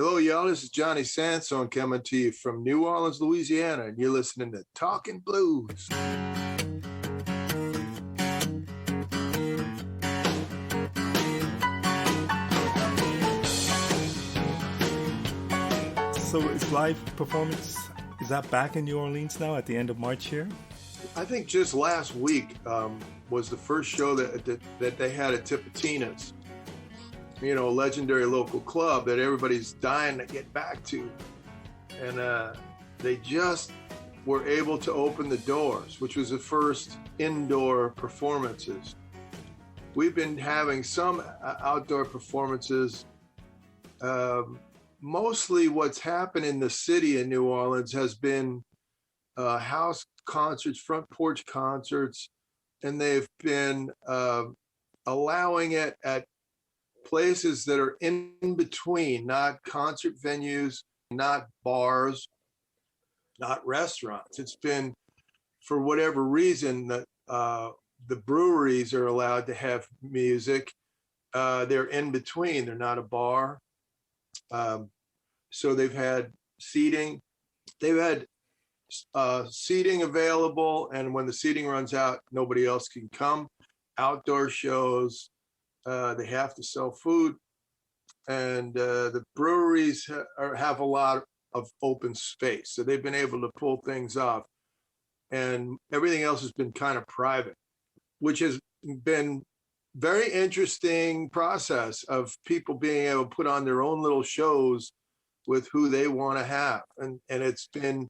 Hello, y'all. This is Johnny Sansone coming to you from New Orleans, Louisiana, and you're listening to Talkin' Blues. So is live performance, is that back in New Orleans now at the end of March here? I think just last week was the first show that they had at Tipitina's, you know, a legendary local club that everybody's dying to get back to. And they just were able to open the doors, which was the first indoor performances. We've been having some outdoor performances. Mostly what's happened in the city in New Orleans has been house concerts, front porch concerts, and they've been allowing it at places that are in between, not concert venues, not bars, not restaurants. It's been, for whatever reason, that the breweries are allowed to have music. They're in between, they're not a bar. So they've had seating. They've had seating available, and when the seating runs out, nobody else can come. Outdoor shows, they have to sell food, and the breweries have a lot of open space, so they've been able to pull things off, and everything else has been kind of private, which has been very interesting process of people being able to put on their own little shows with who they want to have. And it's been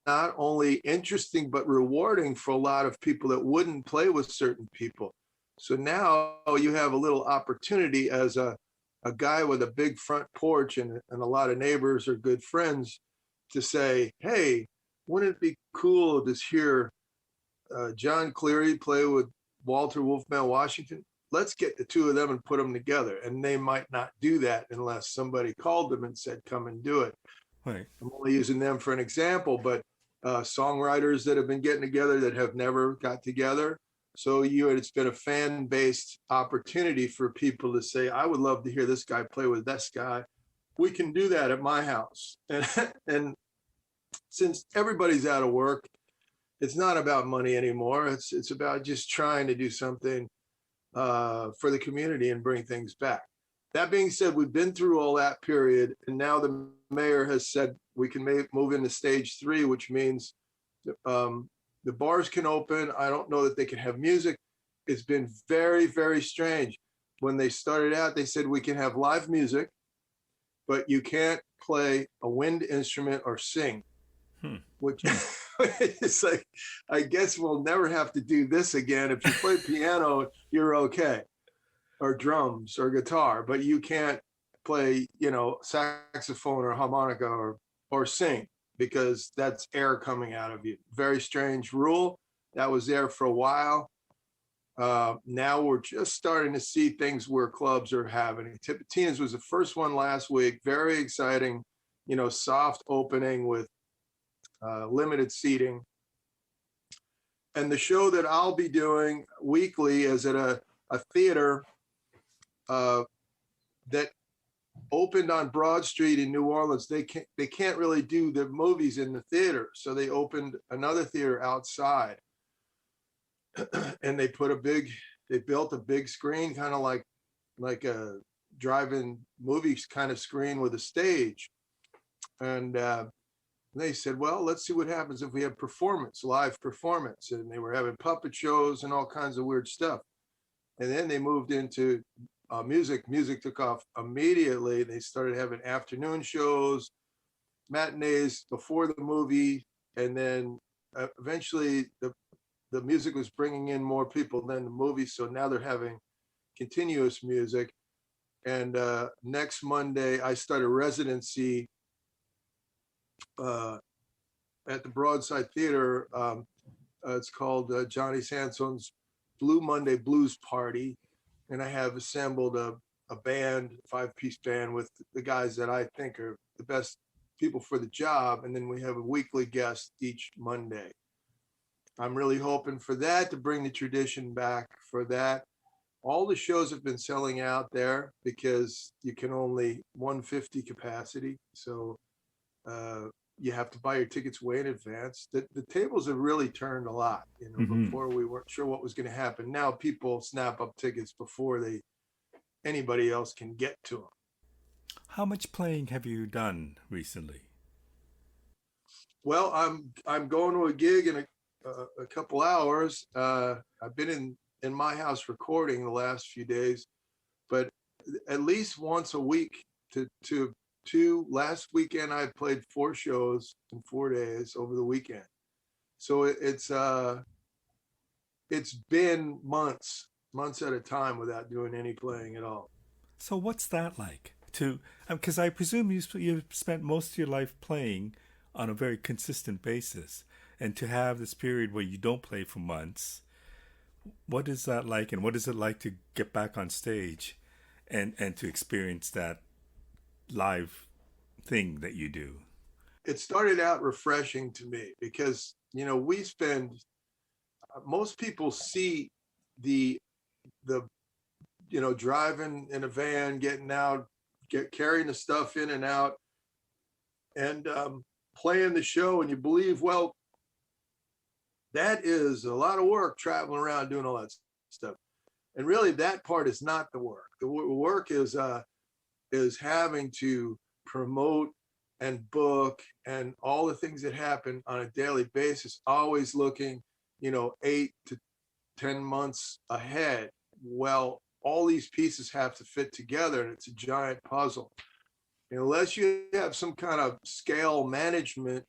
not only interesting, but rewarding for a lot of people that wouldn't play with certain people. So now you have a little opportunity as a guy with a big front porch and a lot of neighbors or good friends to say, hey, wouldn't it be cool to hear John Cleary play with Walter Wolfman Washington? Let's get the two of them and put them together. And they might not do that unless somebody called them and said, come and do it. Right. I'm only using them for an example, but songwriters that have been getting together that have never got together. So it's been a fan-based opportunity for people to say, I would love to hear this guy play with this guy. We can do that at my house. And since everybody's out of work, it's not about money anymore. It's about just trying to do something for the community and bring things back. That being said, we've been through all that period, and now the mayor has said we can move into stage 3, which means the bars can open. I don't know that they can have music. It's been very, very strange. When they started out, they said we can have live music, but you can't play a wind instrument or sing, which it's like, I guess we'll never have to do this again. If you play piano, you're okay, or drums or guitar, but you can't play, saxophone or harmonica or sing, because that's air coming out of you. Very strange rule. That was there for a while. Now we're just starting to see things where clubs are happening. Tipitina's was the first one last week. Very exciting, soft opening with limited seating. And the show that I'll be doing weekly is at a theater that opened on Broad Street in New Orleans. They can't really do the movies in the theater, so they opened another theater outside, and they built a big screen, kind of like a drive-in movie kind of screen with a stage, and they said, well, let's see what happens if we have live performance, and they were having puppet shows and all kinds of weird stuff, and then they moved into music. Music took off immediately. They started having afternoon shows, matinees before the movie, and then eventually the music was bringing in more people than the movie. So now they're having continuous music. And next Monday, I start a residency at the Broadside Theater. It's called Johnny Sansone's Blue Monday Blues Party. And I have assembled a band, 5-piece band with the guys that I think are the best people for the job. And then we have a weekly guest each Monday. I'm really hoping for that, to bring the tradition back for that. all the shows have been selling out there because you can only 150 capacity. So uh, you have to buy your tickets way in advance. The tables have really turned a lot. You know, Hmm. before we weren't sure what was going to happen. Now people snap up tickets before anybody else can get to them. How much playing have you done recently? Well, I'm going to a gig in a couple hours. I've been in my house recording the last few days, but at least once a week to two. Last weekend I played 4 shows in 4 days over the weekend. So it's been months at a time without doing any playing at all. So what's that like? To Because I presume you've spent most of your life playing on a very consistent basis, and to have this period where you don't play for months, what is that like, and what is it like to get back on stage, and to experience that live thing that you do? It started out refreshing to me because we spend most people see the driving in a van, getting out, carrying the stuff in and out, and playing the show, and you believe, well, that is a lot of work traveling around doing all that stuff. And really, that part is not the work. The work is having to promote and book and all the things that happen on a daily basis, always looking, 8 to 10 months ahead. Well, all these pieces have to fit together, and it's a giant puzzle. Unless you have some kind of scale management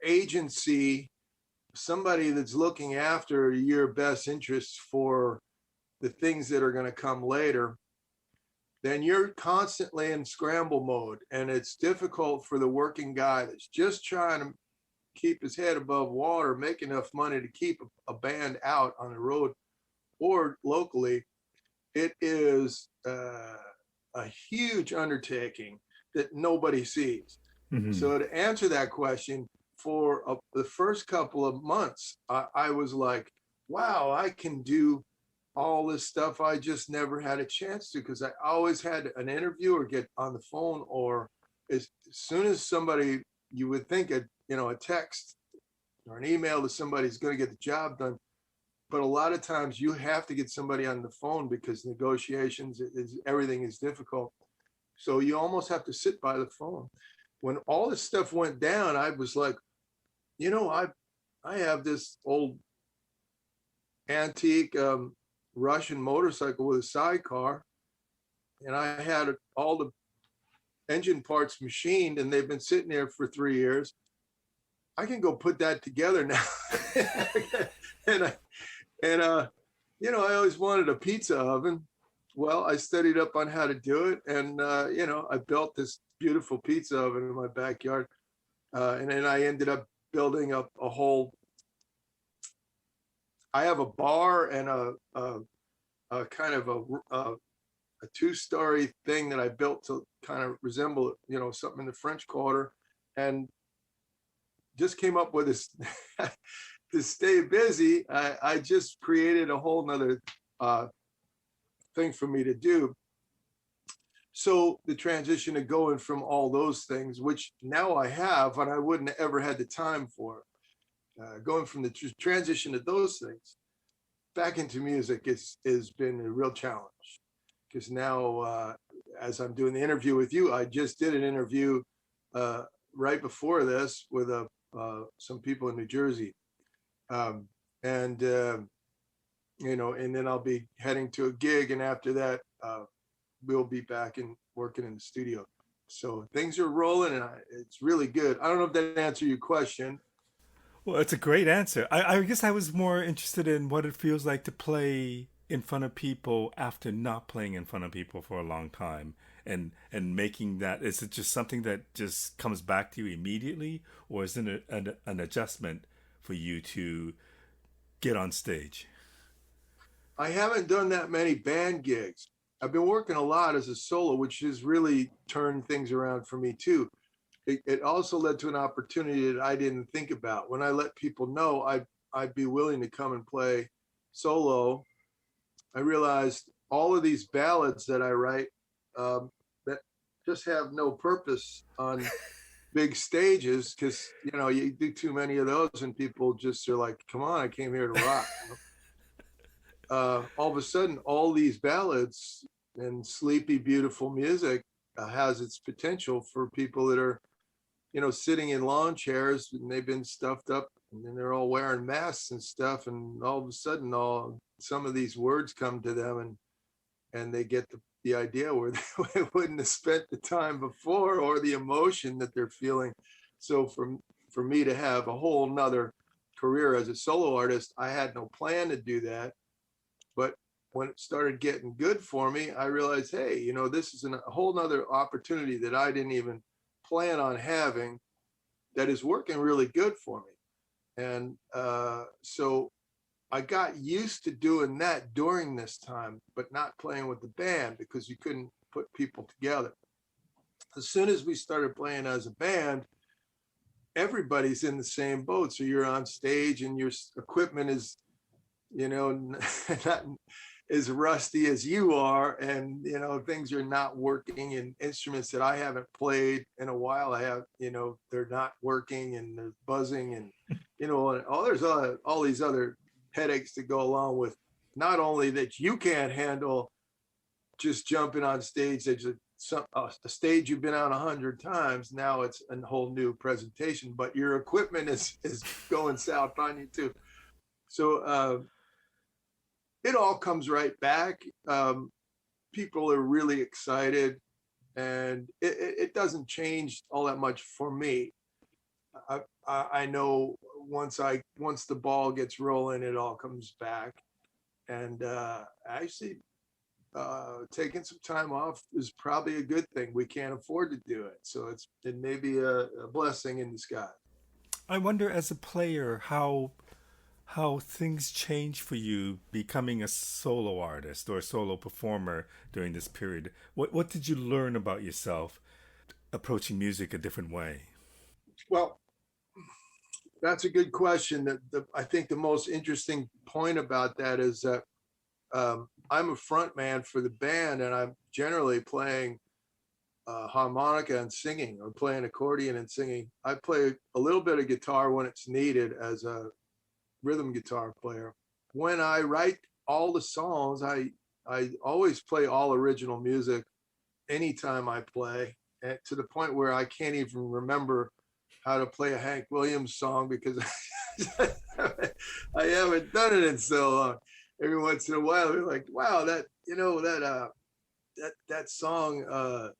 agency, somebody that's looking after your best interests for the things that are going to come later, then you're constantly in scramble mode. And it's difficult for the working guy that's just trying to keep his head above water, make enough money to keep a band out on the road or locally. It is a huge undertaking that nobody sees. Hmm. So to answer that question, for the first couple of months, I was like, wow, I can do all this stuff I just never had a chance to, because I always had an interview or get on the phone, or as soon as somebody, you would think a text or an email to somebody is going to get the job done. But a lot of times you have to get somebody on the phone because negotiations everything is difficult. So you almost have to sit by the phone. When all this stuff went down, I was like, I have this old antique Russian motorcycle with a sidecar, and I had all the engine parts machined, and they've been sitting there for 3 years. I can go put that together now. and I, I always wanted a pizza oven. Well, I studied up on how to do it, and I built this beautiful pizza oven in my backyard, and then I ended up building up a whole. I have a bar and a kind of a 2-story thing that I built to kind of resemble, something in the French Quarter, and just came up with this to stay busy. I just created a whole nother thing for me to do. So the transition to going from all those things, which now I have, and I wouldn't have ever had the time for, going from the transition to those things back into music has been a real challenge. Because now, as I'm doing the interview with you, I just did an interview right before this with some people in New Jersey, and and then I'll be heading to a gig, and after that, we'll be back and working in the studio. So things are rolling, and it's really good. I don't know if that answered your question. Well, it's a great answer. I guess I was more interested in what it feels like to play in front of people after not playing in front of people for a long time, and making that. Is it just something that just comes back to you immediately, or is it an adjustment for you to get on stage? I haven't done that many band gigs. I've been working a lot as a solo, which has really turned things around for me too. It also led to an opportunity that I didn't think about. When I let people know I'd be willing to come and play solo, I realized all of these ballads that I write that just have no purpose on big stages, because you do too many of those and people just are like, come on, I came here to rock. All of a sudden, all these ballads and sleepy, beautiful music has its potential for people that are, sitting in lawn chairs and they've been stuffed up and then they're all wearing masks and stuff. And all of a sudden, some of these words come to them and they get the idea where they wouldn't have spent the time before, or the emotion that they're feeling. So for me to have a whole nother career as a solo artist, I had no plan to do that. But when it started getting good for me, I realized, hey, this is a whole nother opportunity that I didn't even plan on having, that is working really good for me. And so I got used to doing that during this time, but not playing with the band because you couldn't put people together. As soon as we started playing as a band, everybody's in the same boat. So you're on stage and your equipment is, not as rusty as you are, and things are not working, and instruments that I haven't played in a while, they're not working, and they're buzzing, and there's all these other headaches to go along with, not only that you can't handle just jumping on stage, that's a stage you've been on 100 times, now it's a whole new presentation, but your equipment is going south on you too. So it all comes right back. People are really excited, and it doesn't change all that much for me. I know once the ball gets rolling, it all comes back. And actually, taking some time off is probably a good thing. We can't afford to do it, so it may be a blessing in disguise. I wonder, as a player, how things change for you becoming a solo artist or a solo performer during this period. What did you learn about yourself approaching music a different way? Well, that's a good question. I think the most interesting point about that is that I'm a front man for the band, and I'm generally playing harmonica and singing, or playing accordion and singing. I play a little bit of guitar when it's needed as a rhythm guitar player. When I write all the songs, I always play all original music anytime I play, and to the point where I can't even remember how to play a Hank Williams song because I haven't done it in so long. Every once in a while, we're like, wow, that song,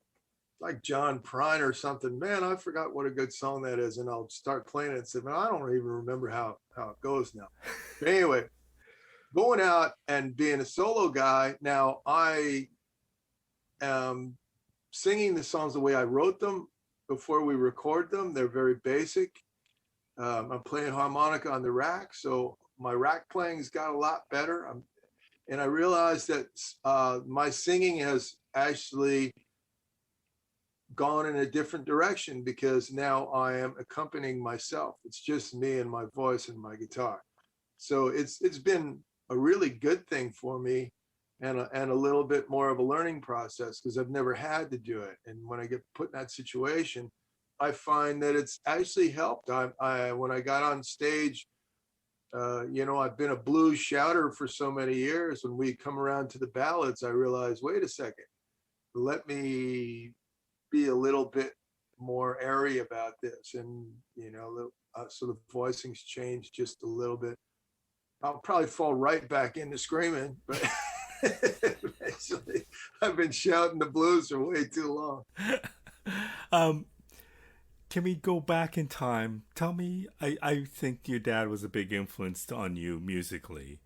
like John Prine or something, man, I forgot what a good song that is. And I'll start playing it and say, man, I don't even remember how it goes now. But anyway, going out and being a solo guy, now I am singing the songs the way I wrote them before we record them. They're very basic. I'm playing harmonica on the rack, so my rack playing's got a lot better. And I realized that my singing has actually gone in a different direction, because now I am accompanying myself. It's just me and my voice and my guitar. So it's been a really good thing for me, and a little bit more of a learning process, because I've never had to do it. And when I get put in that situation, I find that it's actually helped. When I got on stage, I've been a blues shouter for so many years. When we come around to the ballads, I realized, wait a second, let me be a little bit more airy about this. And, so the voicing's changed just a little bit. I'll probably fall right back into screaming, but eventually I've been shouting the blues for way too long. Can we go back in time? Tell me, I think your dad was a big influence on you musically.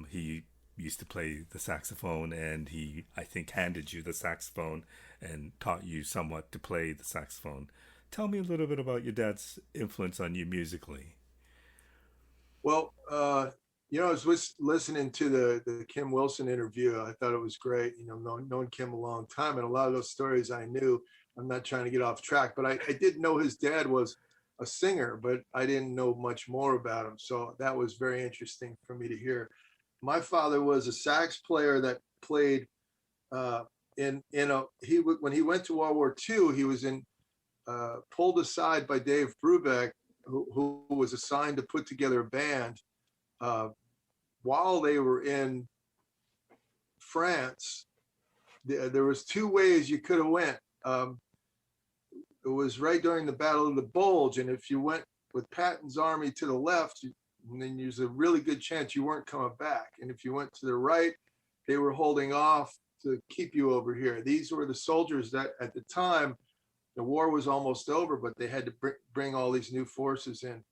He used to play the saxophone, and he, I think, handed you the saxophone and taught you somewhat to play the saxophone. Tell me a little bit about your dad's influence on you musically. Well, I was listening to the Kim Wilson interview. I thought it was great. Known Kim a long time, and a lot of those stories I knew. I'm not trying to get off track, but I did know his dad was a singer, but I didn't know much more about him. So that was very interesting for me to hear. my father was a sax player that played in a when he went to World War II, he was in pulled aside by Dave Brubeck, who was assigned to put together a band while they were in France. There was two ways you could have went. It was right during the Battle of the Bulge, and if you went with Patton's army to the left, then there's a really good chance you weren't coming back. And if you went to the right, they were holding off to keep you over here. These were the soldiers that at the time, the war was almost over, but they had to bring all these new forces in.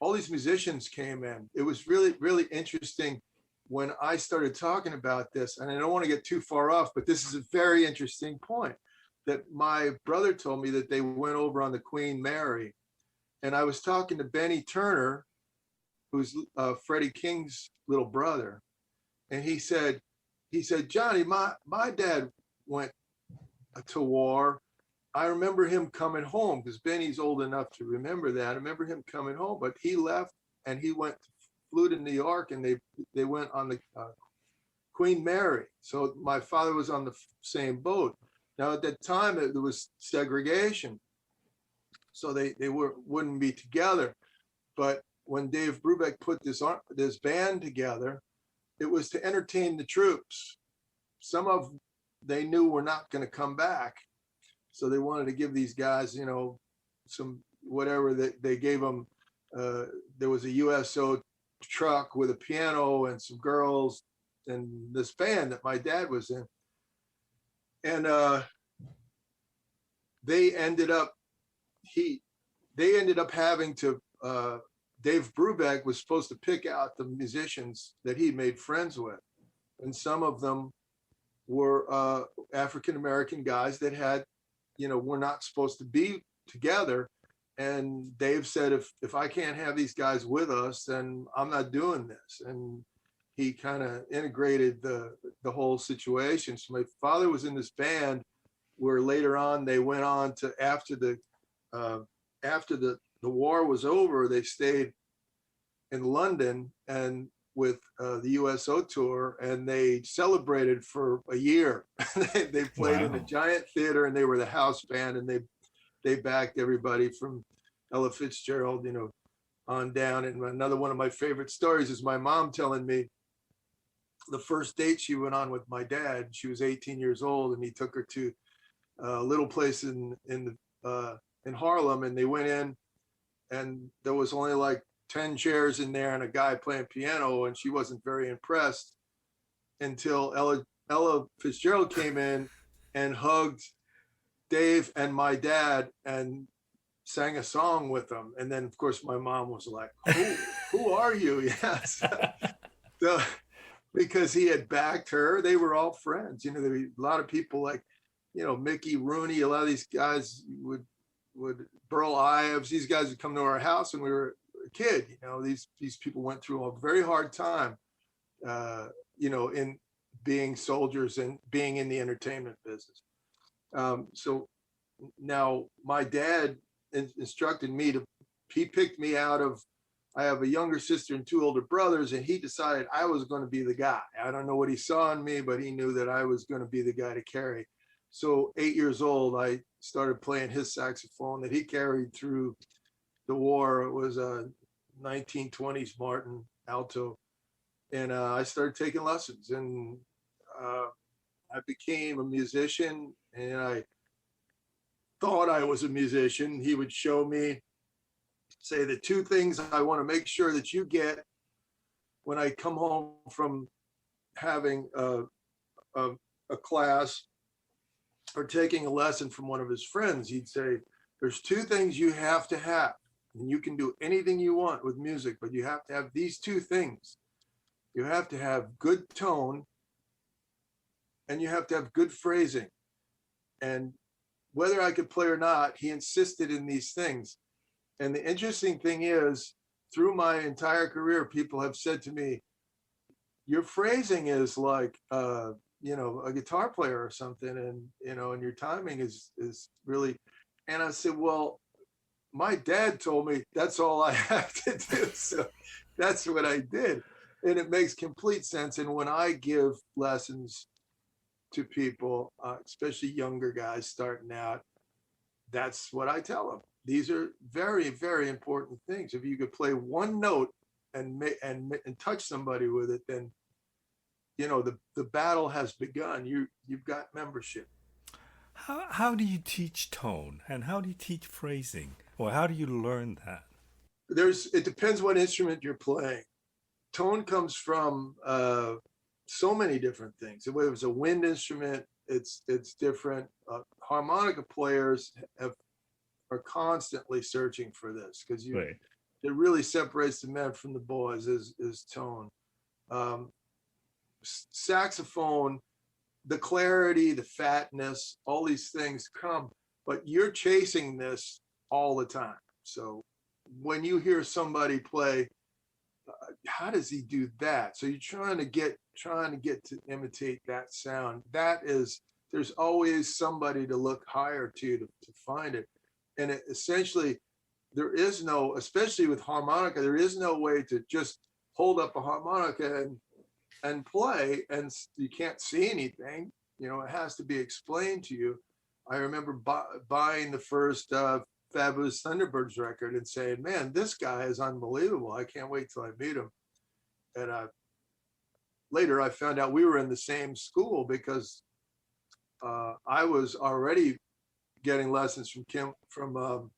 All these musicians came in. It was really, really interesting when I started talking about this, and I don't want to get too far off, but this is a very interesting point, that my brother told me that they went over on the Queen Mary. And I was talking to Benny Turner, who's Freddie King's little brother. And he said, Johnny, my dad went to war. I remember him coming home, because Benny's old enough to remember that. I remember him coming home, but he left and he flew to New York, and they went on the Queen Mary. So my father was on the same boat. Now at that time, there was segregation, so they wouldn't be together. But when Dave Brubeck put this band together, it was to entertain the troops. Some of they knew were not going to come back, so they wanted to give these guys, some whatever that they gave them. There was a USO truck with a piano and some girls and this band that my dad was in. And they ended up having to, Dave Brubeck was supposed to pick out the musicians that he made friends with. And some of them were African-American guys that had, were not supposed to be together. And Dave said, if I can't have these guys with us, then I'm not doing this. And he kind of integrated the whole situation. So my father was in this band where later on they went on to, after the war was over, they stayed in London and with the USO tour, and they celebrated for a year. They played in a giant theater, and they were the house band, and they backed everybody from Ella Fitzgerald, on down. And another one of my favorite stories is my mom telling me the first date she went on with my dad. She was 18 years old, and he took her to a little place in Harlem, and they went in, and there was only like 10 chairs in there and a guy playing piano, and she wasn't very impressed until Ella Fitzgerald came in and hugged Dave and my dad and sang a song with them. And then of course my mom was like, who are you? Yes. So, because he had backed her, they were all friends. There were a lot of people like, Mickey Rooney, a lot of these guys would Burl Ives, these guys would come to our house when we were a kid. These people went through a very hard time, in being soldiers and being in the entertainment business. So now my dad instructed me he picked me out of, I have a younger sister and two older brothers, and he decided I was going to be the guy. I don't know what he saw in me, but he knew that I was going to be the guy to carry. So 8 years old, I started playing his saxophone that he carried through the war. It was a 1920s Martin alto. And I started taking lessons, and I became a musician, and I thought I was a musician. He would show me, say, the two things I want to make sure that you get when I come home from having a class or taking a lesson from one of his friends. He'd say, there's two things you have to have, and you can do anything you want with music, but you have to have these two things. You have to have good tone, and you have to have good phrasing. And whether I could play or not, he insisted in these things. And the interesting thing is, through my entire career, people have said to me, your phrasing is like, a guitar player or something, and, and your timing is really, and I said, well, my dad told me that's all I have to do. So that's what I did. And it makes complete sense. And when I give lessons to people, especially younger guys starting out, that's what I tell them. These are very, very important things. If you could play one note and touch somebody with it, then the battle has begun. You've got membership. How do you teach tone and how do you teach phrasing? Or how do you learn that? It depends what instrument you're playing. Tone comes from so many different things. If it was a wind instrument, it's different. Harmonica players are constantly searching for this because Right. it really separates the men from the boys is tone. Um, Saxophone, the clarity, the fatness, all these things come, but you're chasing this all the time. So when you hear somebody play, how does he do that? So you're trying to get to imitate that sound. There's always somebody to look higher to find it. And essentially, there is no, especially with harmonica, there is no way to just hold up a harmonica and play, and you can't see anything. It has to be explained to you. I remember buying the first Fabulous Thunderbirds record and saying, man, this guy is unbelievable. I can't wait till I meet him. And later I found out we were in the same school because I was already getting lessons from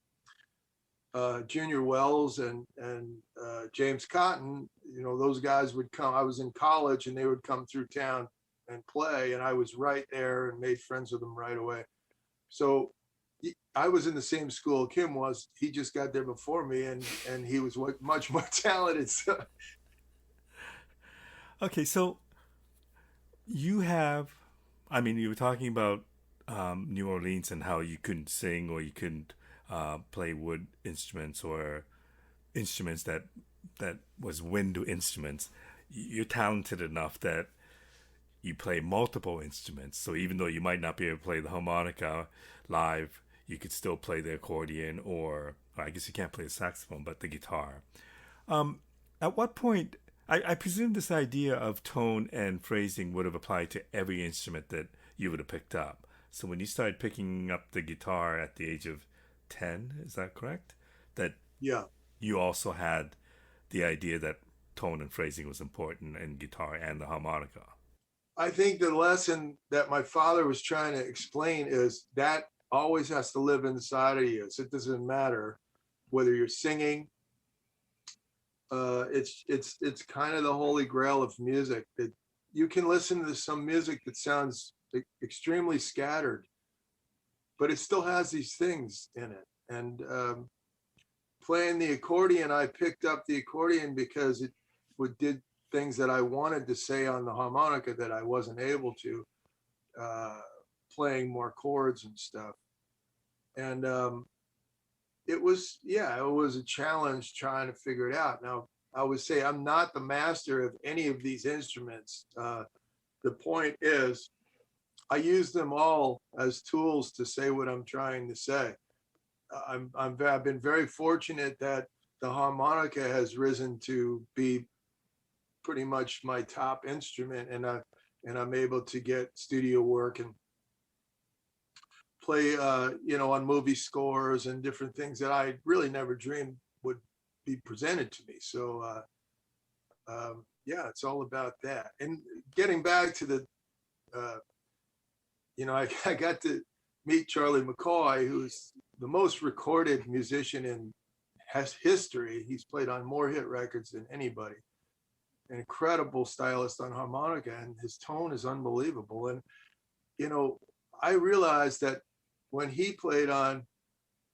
Junior Wells and James Cotton. Those guys would come. I was in college and they would come through town and play, and I was right there and made friends with them right away. So I was in the same school Kim was. He just got there before me, and he was much more talented. So. Okay, so you have, I mean, you were talking about New Orleans and how you couldn't sing or you couldn't play wood instruments or instruments that was wind instruments. You're talented enough that you play multiple instruments. So even though you might not be able to play the harmonica live, you could still play the accordion or I guess you can't play the saxophone, but the guitar. At what point, I presume this idea of tone and phrasing would have applied to every instrument that you would have picked up. So when you started picking up the guitar at the age of 10, is that correct? That Yeah. you also had the idea that tone and phrasing was important in guitar and the harmonica. I think the lesson that my father was trying to explain is that always has to live inside of you. So it doesn't matter whether you're singing. It's kind of the holy grail of music that you can listen to some music that sounds extremely scattered, but it still has these things in it. And playing the accordion, I picked up the accordion because it did things that I wanted to say on the harmonica that I wasn't able to, playing more chords and stuff. And it was a challenge trying to figure it out. Now, I would say I'm not the master of any of these instruments. The point is, I use them all as tools to say what I'm trying to say. I've been very fortunate that the harmonica has risen to be pretty much my top instrument, and I'm able to get studio work and play on movie scores and different things that I really never dreamed would be presented to me. So yeah, it's all about that. And getting back to the I got to meet Charlie Mccoy, who's the most recorded musician in history. He's played on more hit records than anybody. An incredible stylist on harmonica, and his tone is unbelievable. And I realized that when he played on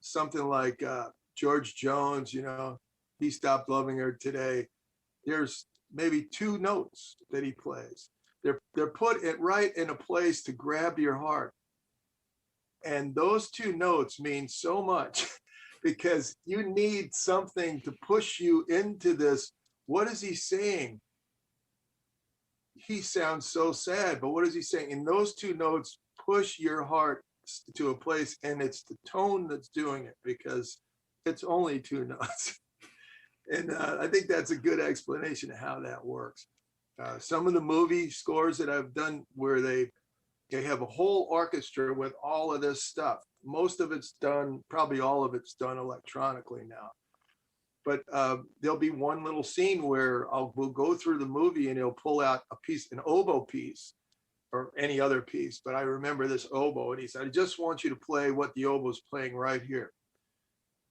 something like George Jones, He Stopped Loving Her Today, there's maybe two notes that he plays. They're put it right in a place to grab your heart. And those two notes mean so much because you need something to push you into this. What is he saying? He sounds so sad, but what is he saying? And those two notes push your heart to a place, and it's the tone that's doing it because it's only two notes. And I think that's a good explanation of how that works. Some of the movie scores that I've done where they have a whole orchestra with all of this stuff. Most of it's done, probably all of it's done electronically now. But there'll be one little scene where we'll go through the movie and he'll pull out a piece, an oboe piece, or any other piece. But I remember this oboe, and he said, "I just want you to play what the oboe's playing right here."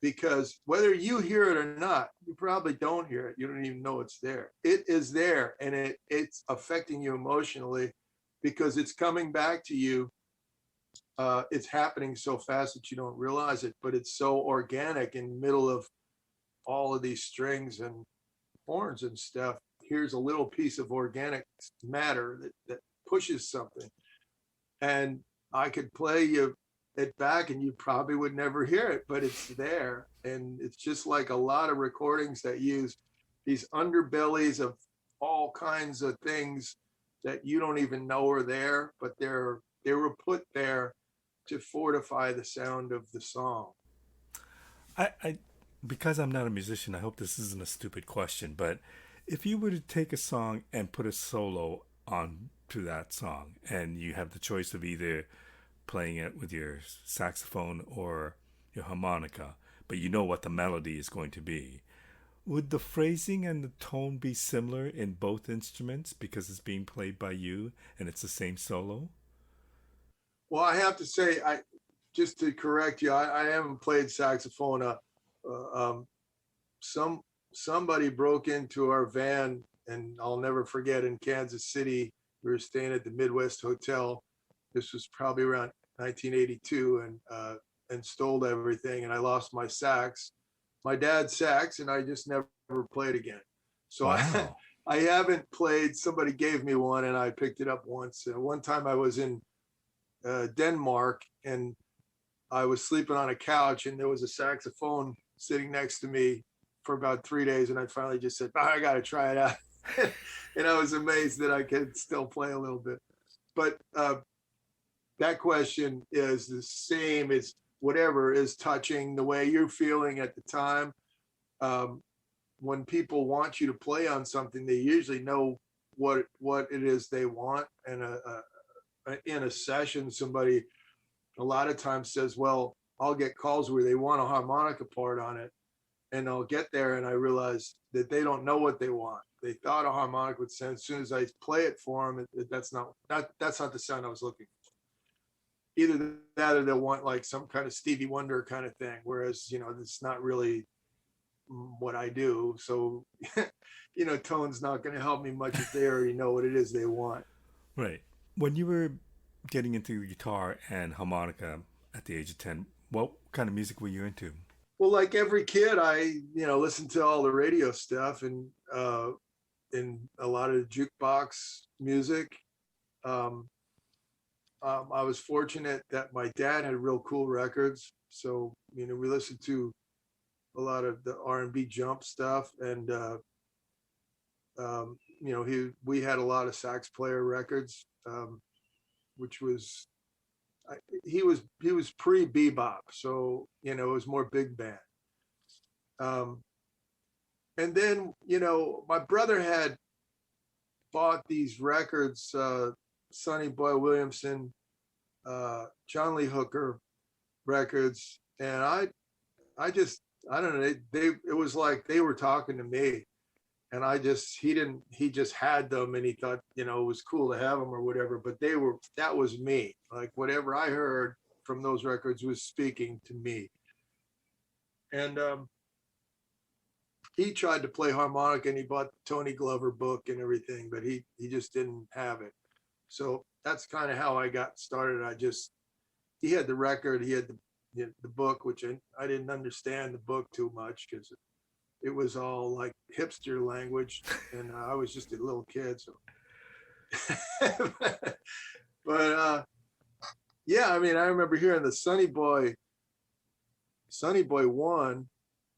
Because whether you hear it or not, you probably don't hear it. You don't even know it's there. It is there, and it's affecting you emotionally because it's coming back to you. It's happening so fast that you don't realize it, but it's so organic in the middle of all of these strings and horns and stuff. Here's a little piece of organic matter that pushes something. And I could play you it back and you probably would never hear it, but it's there. And it's just like a lot of recordings that use these underbellies of all kinds of things that you don't even know are there, but they were put there to fortify the sound of the song. I because I'm not a musician, I hope this isn't a stupid question, but if you were to take a song and put a solo on to that song, and you have the choice of either playing it with your saxophone or your harmonica, but you know what the melody is going to be, would the phrasing and the tone be similar in both instruments because it's being played by you and it's the same solo? Well, I have to say, just to correct you, I haven't played saxophone. Um, somebody broke into our van, and I'll never forget, in Kansas City. We were staying at the Midwest Hotel. This was probably around 1982, and stole everything. And I lost my sax, my dad's sax, and I just never played again. So Wow. I haven't played. Somebody gave me one, and I picked it up once. One time I was in Denmark, and I was sleeping on a couch, and there was a saxophone sitting next to me for about 3 days, and I finally just said, I got to try it out. And I was amazed that I could still play a little bit. But that question is the same as whatever is touching the way you're feeling at the time. When people want you to play on something, they usually know what it is they want. And in a session, somebody a lot of times says, well, I'll get calls where they want a harmonica part on it. And I'll get there and I realize that they don't know what they want. They thought a harmonic would sound. As soon as I play it for them, that's not the sound I was looking for. Either that or they'll want like some kind of Stevie Wonder kind of thing. Whereas, it's not really what I do. So, tone's not going to help me much if they already know what it is they want. Right. When you were getting into the guitar and harmonica at the age of 10, what kind of music were you into? Well, like every kid, I, listened to all the radio stuff and a lot of jukebox music. I was fortunate that my dad had real cool records. So, we listened to a lot of the R&B jump stuff. And, we had a lot of sax player records, which was, he was pre-bebop. So, it was more big band. And then, my brother had bought these records, Sonny Boy Williamson, John Lee Hooker records. And I don't know, it was like they were talking to me. And he just had them and he thought, it was cool to have them or whatever, but that was me. Like whatever I heard from those records was speaking to me. And, he tried to play harmonica and he bought the Tony Glover book and everything, but he just didn't have it. So that's kind of how I got started. He had the record, he had the book, which I didn't understand the book too much because it was all like hipster language and I was just a little kid. So, but yeah, I remember hearing the Sonny Boy 1,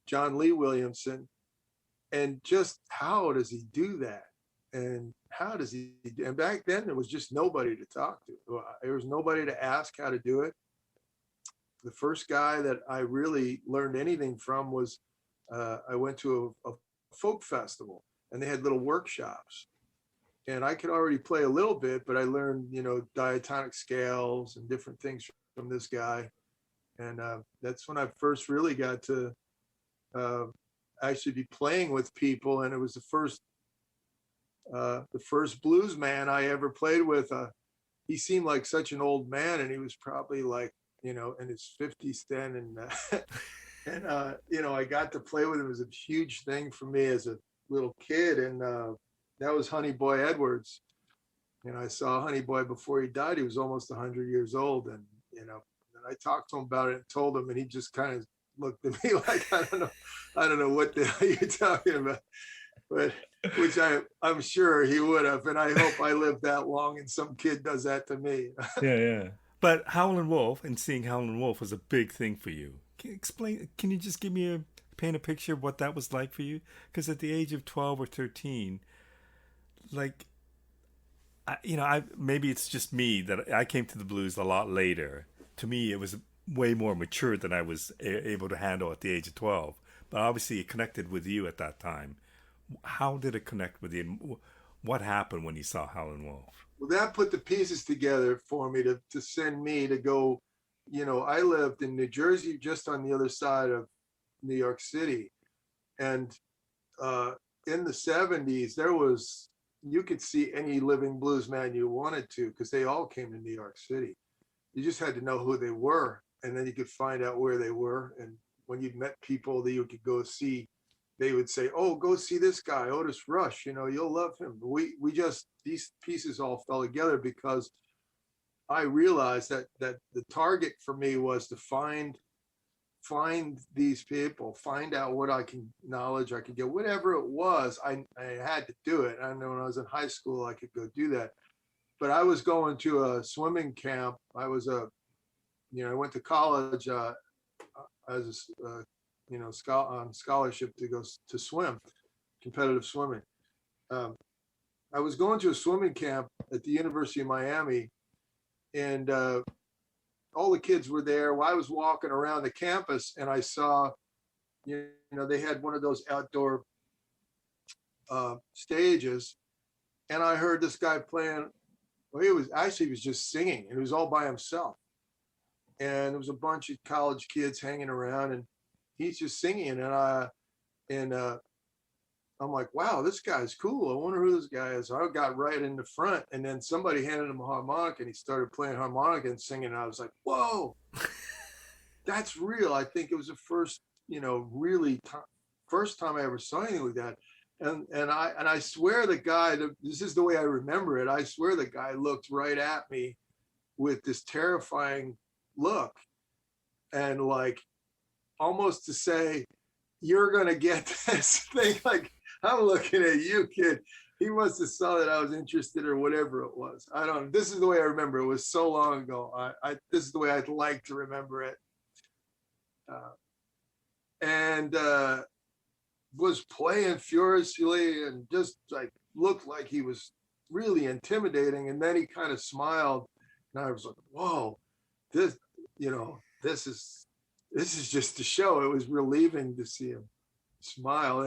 John Lee Williamson. And just how does he do that? And how does he do? And back then there was just nobody to talk to. There was nobody to ask how to do it. The first guy that I really learned anything from was I went to a folk festival, and they had little workshops. And I could already play a little bit, but I learned, diatonic scales and different things from this guy. And that's when I first really got to actually be playing with people. And it was the first blues man I ever played with. He seemed like such an old man, and he was probably like, in his 50s then. And, I got to play with him. It was a huge thing for me as a little kid. And that was Honey Boy Edwards. I saw Honey Boy before he died. He was almost 100 years old. And, I talked to him about it and told him, and he just kind of looked at me like, I don't know what the hell you're talking about. But which I'm sure he would have. And I hope I live that long and some kid does that to me. Yeah. But Howlin' Wolf and seeing Howlin' Wolf was a big thing for you. Can you just paint a picture of what that was like for you? Because at the age of 12 or 13, like, maybe it's just me that I came to the blues a lot later. To me, it was way more mature than I was able to handle at the age of 12. But obviously it connected with you at that time. How did it connect with you? What happened when you saw Howlin' Wolf? Well, that put the pieces together for me to send me to go. I lived in New Jersey, just on the other side of New York City. And in the 70s, you could see any living blues man you wanted to, because they all came to New York City. You just had to know who they were, and then you could find out where they were. And when you met people that you could go see, they would say, "Oh, go see this guy, Otis Rush. You'll love him." These pieces all fell together because I realized that the target for me was to find these people, find out what knowledge I could get, whatever it was. I had to do it. I know when I was in high school, I could go do that. But I was going to a swimming camp. I went to college as on scholarship to go to swim, competitive swimming. I was going to a swimming camp at the University of Miami, and all the kids were there. Well, I was walking around the campus, and I saw, they had one of those outdoor stages, and I heard this guy playing. Well, he was just singing, and he was all by himself. And there was a bunch of college kids hanging around, and he's just singing. And I'm like, wow, this guy's cool. I wonder who this guy is. So I got right in the front, and then somebody handed him a harmonica, and he started playing harmonica and singing. And I was like, whoa, that's real. I think it was the first, first time I ever saw anything like that. And I swear the guy, this is the way I remember it. I swear the guy looked right at me with this terrifying look, and like almost to say, "You're gonna get this thing." Like, I'm looking at you, kid. He must have saw that I was interested or whatever it was. I don't know. This is the way I remember. It was so long ago. This is the way I'd like to remember it. And was playing furiously and just like looked like he was really intimidating. And then he kind of smiled, and I was like, "Whoa, this is just a show." It was relieving to see him smile.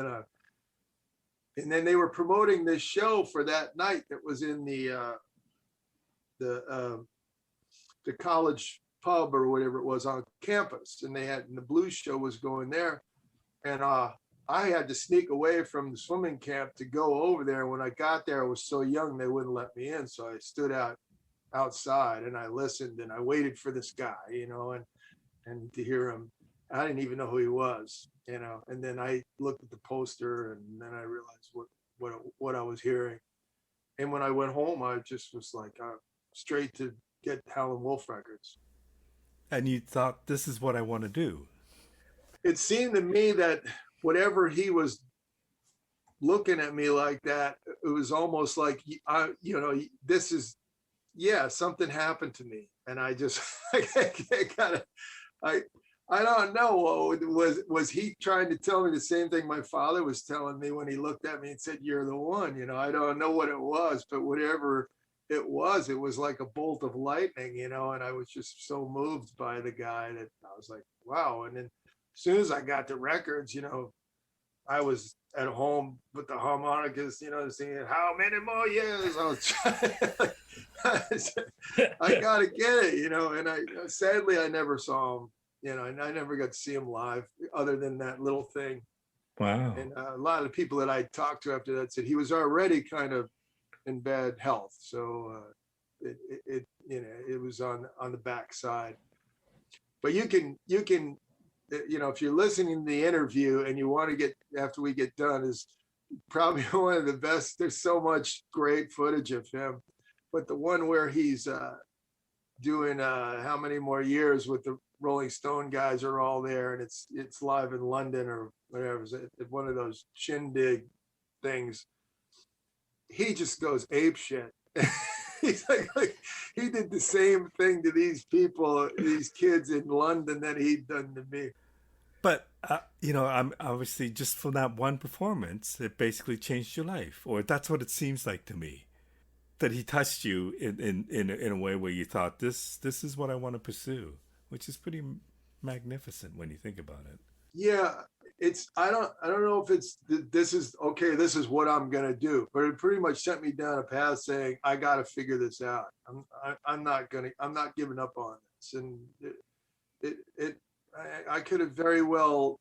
And then they were promoting this show for that night that was in the college pub or whatever it was on campus, and the blues show was going there, and I had to sneak away from the swimming camp to go over there. When I got there, I was so young they wouldn't let me in, so I stood outside and I listened and I waited for this guy, and to hear him. I didn't even know who he was, and then I looked at the poster, and then I realized what I was hearing. And when I went home, I just was like straight to get Howlin' Wolf records. And you thought, this is what I want to do. It seemed to me that whatever he was looking at me like that, it was almost like, this is, something happened to me. And I just, I don't know. Was he trying to tell me the same thing my father was telling me when he looked at me and said, "You're the one"? I don't know what it was, but whatever it was like a bolt of lightning, and I was just so moved by the guy that I was like, wow. And then as soon as I got the records, I was at home with the harmonicas, singing "How many more years?" I was trying. I gotta get it, And I sadly I never saw him, and I never got to see him live, other than that little thing. Wow. And a lot of the people that I talked to after that said he was already kind of in bad health, so it was on the backside. But you can if you're listening to the interview and you want to get after we get done, is probably one of the best. There's so much great footage of him, but the one where he's doing how many more years with the Rolling Stone guys are all there, and it's live in London or whatever, one of those shindig things. He just goes ape shit. He's like he did the same thing to these people, these kids in London, that he'd done to me. But I'm obviously, just from that one performance, it basically changed your life, or that's what it seems like to me. That he touched you in a way where you thought, this is what I want to pursue, which is pretty magnificent when you think about it. Yeah, I don't know if it's this is okay, this is what I'm gonna do, but it pretty much sent me down a path saying I got to figure this out. I'm not giving up on this. And I could have very well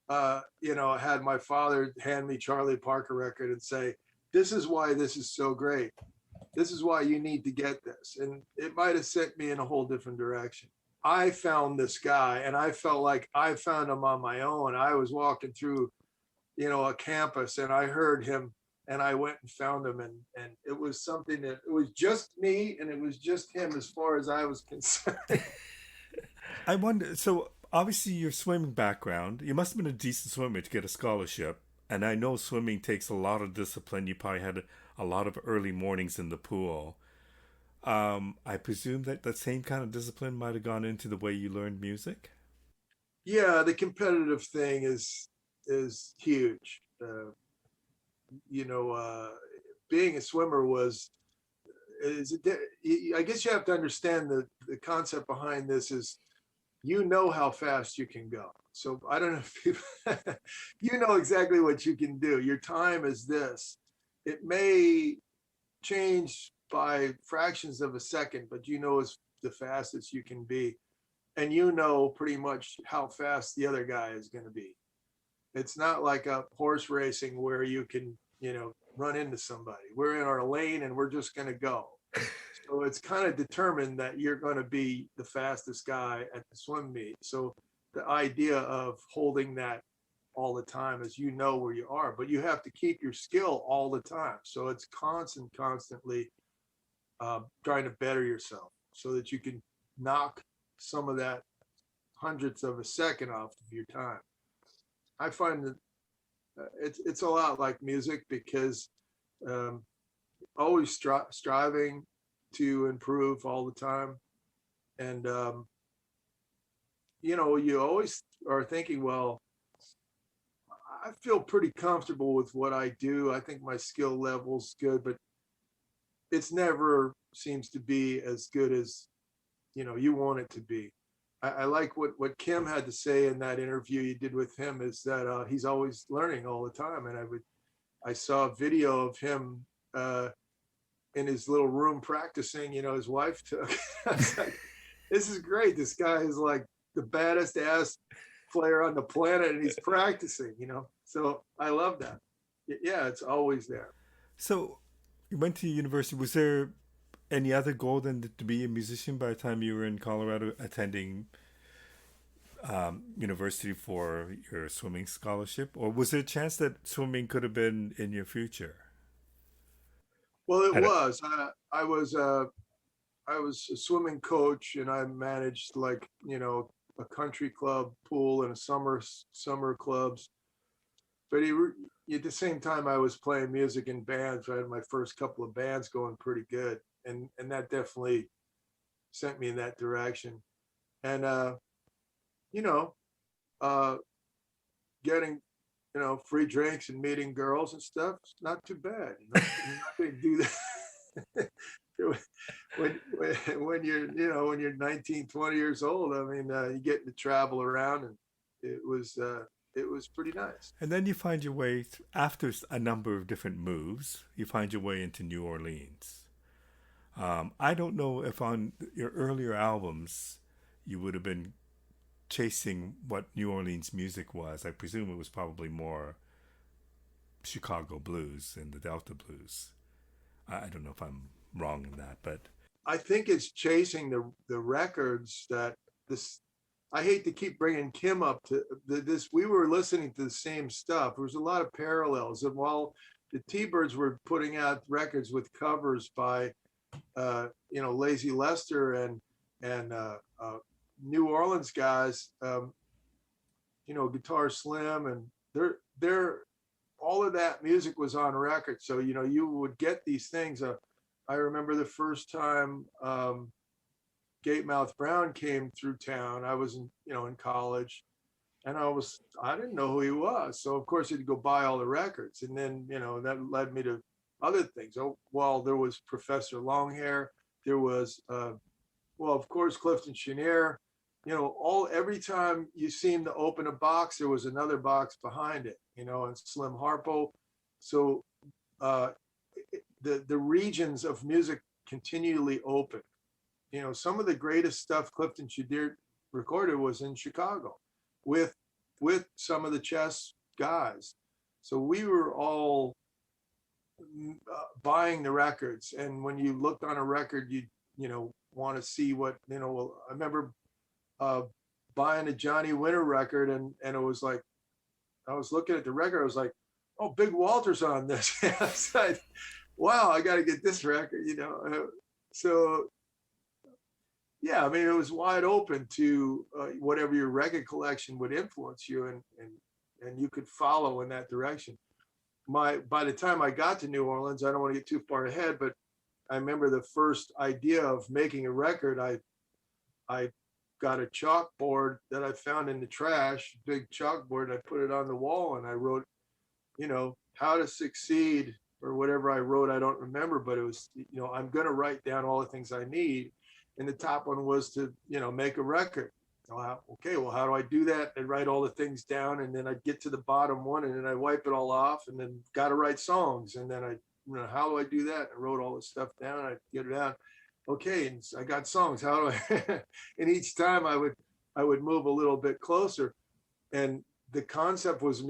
had my father hand me Charlie Parker record and say, this is why this is so great, this is why you need to get this, and it might have sent me in a whole different direction. I found this guy, and I felt like I found him on my own. I was walking through, a campus, and I heard him, and I went and found him, and it was something that it was just me, and it was just him as far as I was concerned. I wonder. So obviously, your swimming background, you must have been a decent swimmer to get a scholarship, and I know swimming takes a lot of discipline. You probably had a lot of early mornings in the pool. I presume that that same kind of discipline might have gone into the way you learned music. Yeah, the competitive thing is huge. You know, being a swimmer I guess you have to understand the concept behind this is, how fast you can go. So I don't know if you know exactly what you can do. Your time is this. It may change by fractions of a second, but is the fastest you can be. And pretty much how fast the other guy is going to be. It's not like a horse racing where you can, run into somebody. We're in our lane and we're just going to go. So it's kind of determined that you're going to be the fastest guy at the swim meet. So the idea of holding that all the time is where you are, but you have to keep your skill all the time. So it's constantly trying to better yourself so that you can knock some of that hundredths of a second off of your time. I find that it's a lot like music because always striving to improve all the time. And, you always are thinking, well, I feel pretty comfortable with what I do. I think my skill level's good, but it's never seems to be as good as, you want it to be. I like what Kim had to say in that interview you did with him, is that he's always learning all the time. And I saw a video of him in his little room practicing, his wife took. I was like, this is great. This guy is like the baddest ass player on the planet and he's practicing, So I love that. Yeah, it's always there. So you went to university. Was there any other goal than to be a musician by the time you were in Colorado attending university for your swimming scholarship? Or was there a chance that swimming could have been in your future? Well, it was. I was a swimming coach, and I managed a country club pool and a summer clubs. But at the same time, I was playing music in bands. I had my first couple of bands going pretty good, and that definitely sent me in that direction. And getting free drinks and meeting girls and stuff, it's not too bad. You're not going to do that. when you're 19, 20 years old. I mean, you get to travel around, and it was it was pretty nice. And then you find your way, after a number of different moves, you find your way into New Orleans. I don't know if on your earlier albums you would have been chasing what New Orleans music was. I presume it was probably more Chicago blues and the Delta blues. I don't know if I'm wrong in that, but I think it's chasing the records that this. I hate to keep bringing Kim up to this. We were listening to the same stuff. There was a lot of parallels, and while the T-Birds were putting out records with covers by, Lazy Lester and New Orleans guys, Guitar Slim, and they're all of that music was on record. So you would get these things. I remember the first time Gatemouth Brown came through town. I was in college, and I didn't know who he was. So of course you'd go buy all the records, and then that led me to other things. Oh, well, there was Professor Longhair. There was of course Clifton Chenier. Every time you seemed to open a box, there was another box behind it. And Slim Harpo. So the regions of music continually open. Some of the greatest stuff Clifton Chenier recorded was in Chicago with some of the chess guys. So we were all buying the records, and when you looked on a record, you want to see what I remember buying a Johnny Winter record, and it was like I was looking at the record, I was like, oh, Big Walter's on this. I was like, wow, I got to get this record, So yeah, I mean, it was wide open to whatever your record collection would influence you, and you could follow in that direction. By the time I got to New Orleans, I don't want to get too far ahead, but I remember the first idea of making a record. I got a chalkboard that I found in the trash, big chalkboard. I put it on the wall, and I wrote, how to succeed, or whatever I wrote. I don't remember, but it was, I'm going to write down all the things I need. And the top one was to, make a record. Okay, well, how do I do that? I'd write all the things down, and then I'd get to the bottom one, and then I wipe it all off, and then got to write songs. And then how do I do that? I wrote all this stuff down. I'd get it out. Okay, and I got songs. How do I? And each time I would move a little bit closer. And the concept was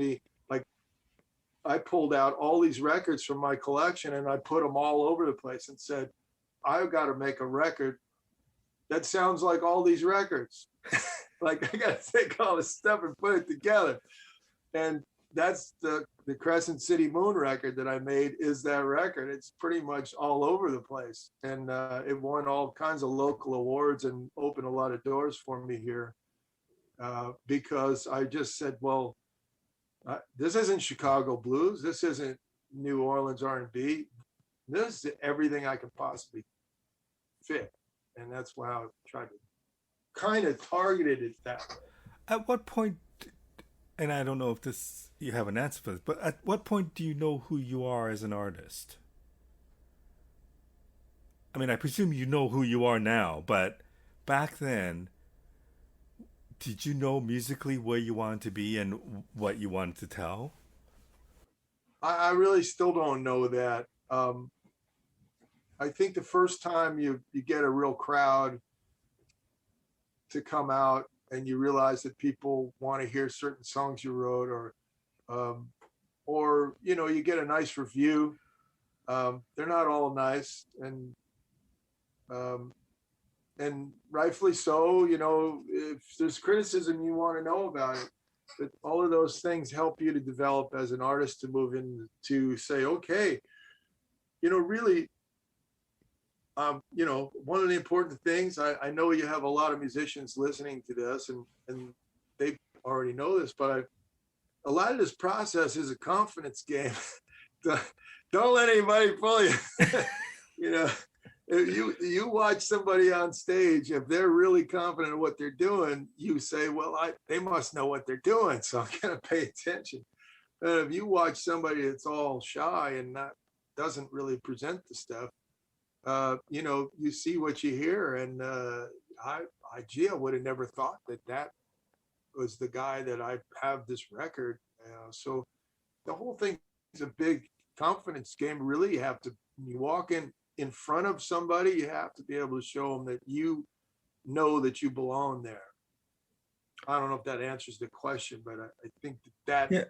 I pulled out all these records from my collection, and I put them all over the place and said, I've got to make a record that sounds like all these records. I got to take all this stuff and put it together. And that's the Crescent City Moon record that I made is that record. It's pretty much all over the place. And it won all kinds of local awards and opened a lot of doors for me here because I just said, well, this isn't Chicago blues. This isn't New Orleans R&B. This is everything I could possibly fit. And that's why I tried to kind of targeted it that way. At what point, and I don't know if you have an answer for this, but at what point do you know who you are as an artist? I mean, I presume you know who you are now, but back then, did you know musically where you wanted to be and what you wanted to tell? I really still don't know that. I think the first time you get a real crowd to come out and you realize that people want to hear certain songs you wrote, or you get a nice review. They're not all nice, and rightfully so. If there's criticism, you want to know about it. But all of those things help you to develop as an artist, to move in, to say, okay, really, one of the important things, I know you have a lot of musicians listening to this, and they already know this, but a lot of this process is a confidence game. Don't let anybody fool you. If you watch somebody on stage, if they're really confident in what they're doing, you say, well, they must know what they're doing, so I'm going to pay attention. But if you watch somebody that's all shy and doesn't really present the stuff, you see what you hear. And I would have never thought that was the guy that I have this record. So the whole thing is a big confidence game. Really, you have to, when you walk in front of somebody, you have to be able to show them that you know that you belong there. I don't know if that answers the question, but I think that Yeah.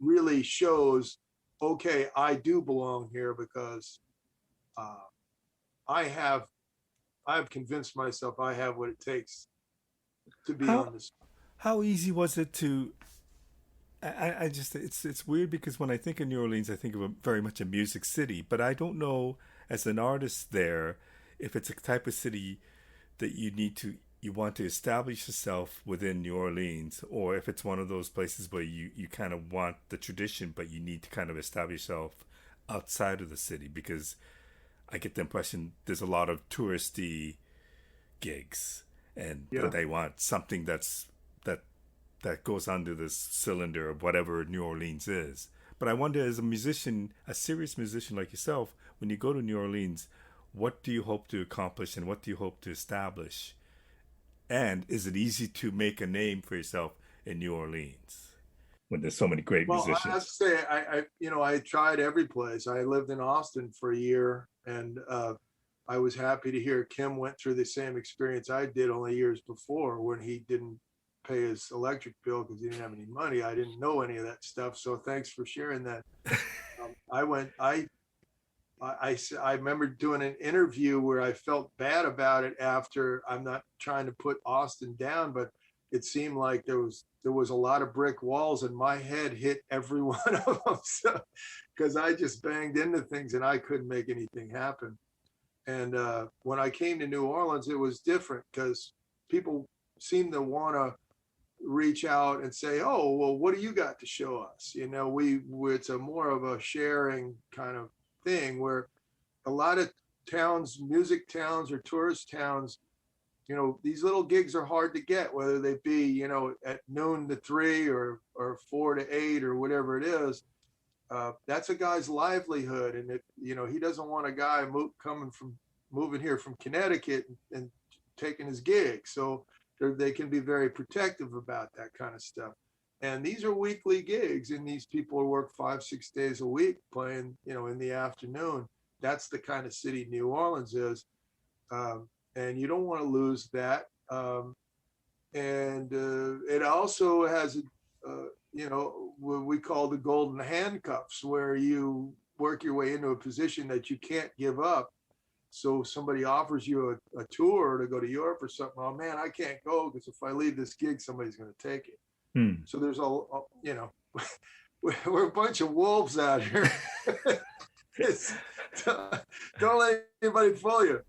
really shows, okay, I do belong here because uh, I have I've convinced myself I have what it takes to be How on this. how easy was it to? I just it's weird because when I think of New Orleans, I think of very much a music city, but I don't know as an artist there if it's a type of city that you want to establish yourself within New Orleans, or if it's one of those places where you kind of want the tradition, but you need to kind of establish yourself outside of the city because I get the impression there's a lot of touristy gigs, and Yeah. they want something that that goes under this cylinder of whatever New Orleans is. But I wonder, as a musician, a serious musician like yourself, when you go to New Orleans, what do you hope to accomplish and what do you hope to establish? And is it easy to make a name for yourself in New Orleans when there's so many great Well, I have to musicians? say, I tried every place. I lived in Austin for a year, and I was happy to hear Kim went through the same experience I did only years before when he didn't pay his electric bill because he didn't have any money. I didn't know any of that stuff. So thanks for sharing that. I went, I remember doing an interview where I felt bad about it after. I'm not trying to put Austin down, but it seemed like there was a lot of brick walls and my head hit every one of them. So, because I just banged into things and I couldn't make anything happen. And when I came to New Orleans, it was different because people seem to want to reach out and say, "Oh, well, what do you got to show us?" It's a more of a sharing kind of thing where a lot of towns, music towns or tourist towns, these little gigs are hard to get, whether they be, at noon to 3 or 4 to 8 or whatever it is. That's a guy's livelihood, and he doesn't want a guy moving here from Connecticut and taking his gig. So they can be very protective about that kind of stuff. And these are weekly gigs, and these people work 5-6 days a week playing, in the afternoon. That's the kind of city New Orleans is, and you don't want to lose that. And it also has, what we call the golden handcuffs, where you work your way into a position that you can't give up. So somebody offers you a tour to go to Europe or something. Oh man, I can't go because if I leave this gig, somebody's going to take it. Hmm. So there's we're a bunch of wolves out here. Don't let anybody fool you.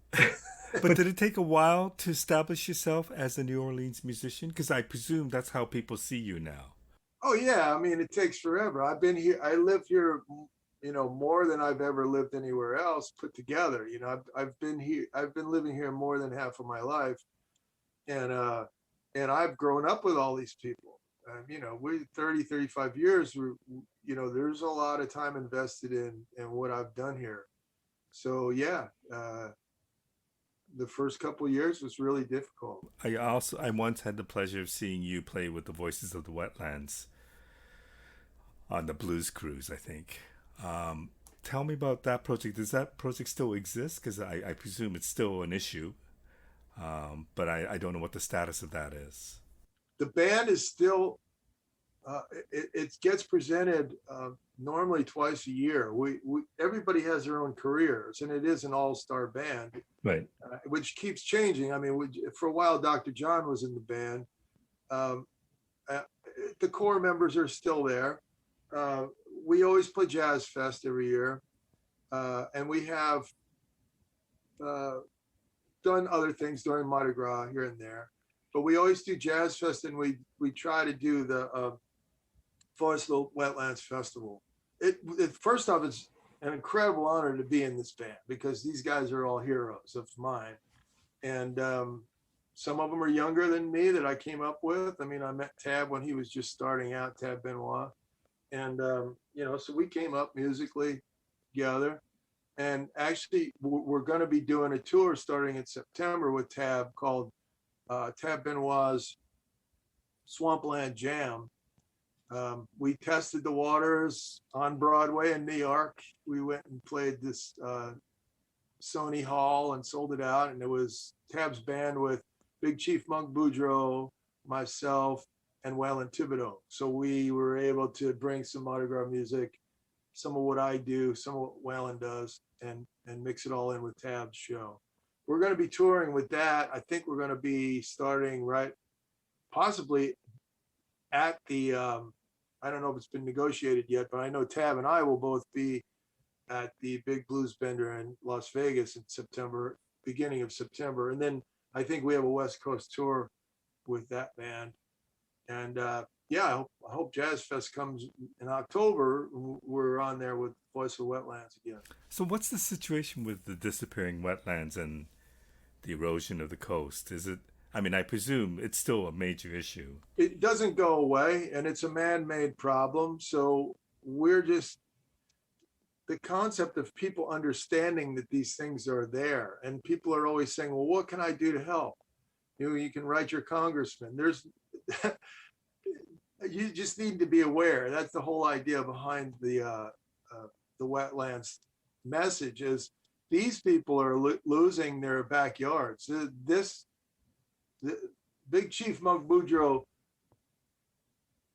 But did it take a while to establish yourself as a New Orleans musician? Because I presume that's how people see you now. Oh yeah, I mean it takes forever. I've been here. I live here, more than I've ever lived anywhere else put together. I've been here. I've been living here more than half of my life, and I've grown up with all these people. We're 30, 35 years. There's a lot of time invested in what I've done here. So yeah, the first couple of years was really difficult. I once had the pleasure of seeing you play with the Voices of the Wetlands on the Blues Cruise, I think. Tell me about that project. Does that project still exist? Because I presume it's still an issue, but I don't know what the status of that is. The band is still, it gets presented normally twice a year. Everybody has their own careers, and it is an all-star band, Right. which keeps changing. I mean, for a while, Dr. John was in the band. Um, the core members are still there. We always play Jazz Fest every year, and we have done other things during Mardi Gras here and there. But we always do Jazz Fest, and we try to do the Forestville Wetlands Festival. First off, it's an incredible honor to be in this band because these guys are all heroes of mine, and some of them are younger than me that I came up with. I mean, I met Tab when he was just starting out, Tab Benoit, and so we came up musically together. And actually, we're going to be doing a tour starting in September with Tab called Tab Benoit's Swampland Jam. We tested the waters on Broadway in New York. We went and played this Sony Hall and sold it out. And it was Tab's band with Big Chief Monk Boudreaux, myself, and Waylon Thibodeau. So we were able to bring some autograph music, some of what I do, some of what Waylon does, and mix it all in with Tab's show. We're going to be touring with that. I think we're going to be starting possibly at the, I don't know if it's been negotiated yet, but I know Tab and I will both be at the Big Blues Bender in Las Vegas in September, beginning of September. And then I think we have a West Coast tour with that band. And yeah, I hope Jazz Fest comes in October. We're on there with Voice of Wetlands again. So what's the situation with the disappearing wetlands and the erosion of the coast? Is it, I mean, I presume it's still a major issue. It doesn't go away, and it's a man-made problem. So we're just, the concept of people understanding that these things are there, and people are always saying, well, what can I do to help? You can write your congressman. There's, you just need to be aware. That's the whole idea behind the wetlands message is these people are losing their backyards. Big Chief Monk Boudreaux